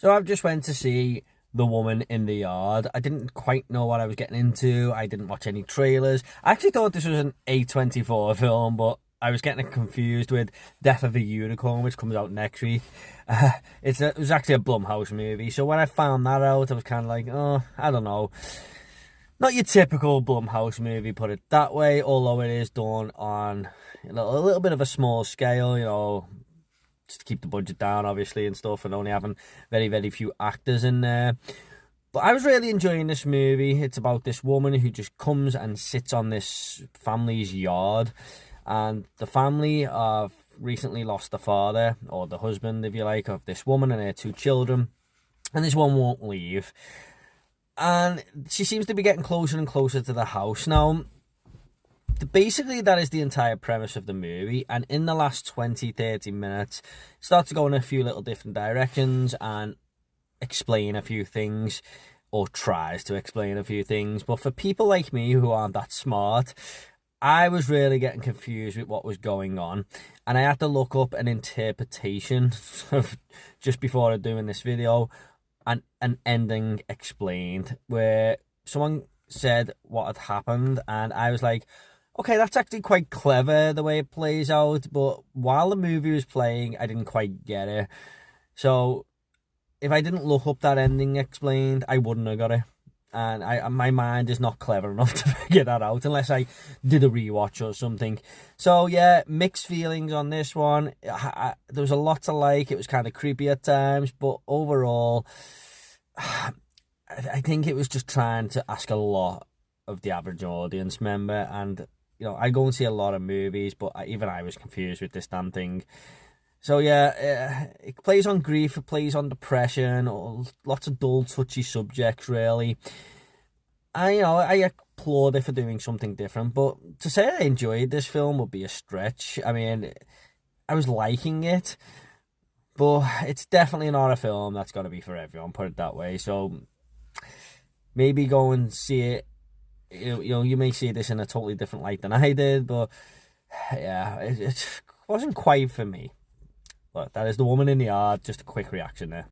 So I've just went to see The Woman in the Yard. I didn't quite know what I was getting into. I didn't watch any trailers. I actually thought this was an A24 film, but I was getting it confused with Death of a Unicorn, which comes out next week. It was actually a Blumhouse movie. So when I found that out, I was kind of like, oh, I don't know. Not your typical Blumhouse movie, put it that way, although it is done on a little bit of a small scale, you know, just to keep the budget down, obviously, and stuff, and only having very, very few actors in there. But I was really enjoying this movie. It's about this woman who just comes and sits on this family's yard, and the family have recently lost the father, or the husband, if you like, of this woman and her two children, and this one won't leave. And she seems to be getting closer and closer to the house. Now, basically, that is the entire premise of the movie. And in the last 20-30 minutes, it starts to go in a few little different directions and explain a few things, or tries to explain a few things. But for people like me who aren't that smart, I was really getting confused with what was going on. And I had to look up an interpretation of, just before doing this video, an ending explained, where someone said what had happened, and I was like, okay, that's actually quite clever the way it plays out, but while the movie was playing, I didn't quite get it. So if I didn't look up that ending explained, I wouldn't have got it. And my mind is not clever enough to figure that out unless I did a rewatch or something. So yeah, mixed feelings on this one. There was a lot to like. It was kind of creepy at times, but overall, I think it was just trying to ask a lot of the average audience member. And you know, I go and see a lot of movies, but even I was confused with this damn thing. So yeah, it plays on grief, it plays on depression, lots of dull, touchy subjects, really. I applaud it for doing something different, but to say I enjoyed this film would be a stretch. I mean, I was liking it, but it's definitely not a film that's got to be for everyone, put it that way. So maybe go and see it. You may see this in a totally different light than I did, but yeah, it wasn't quite for me. But that is The Woman in the Yard. Just a quick reaction there.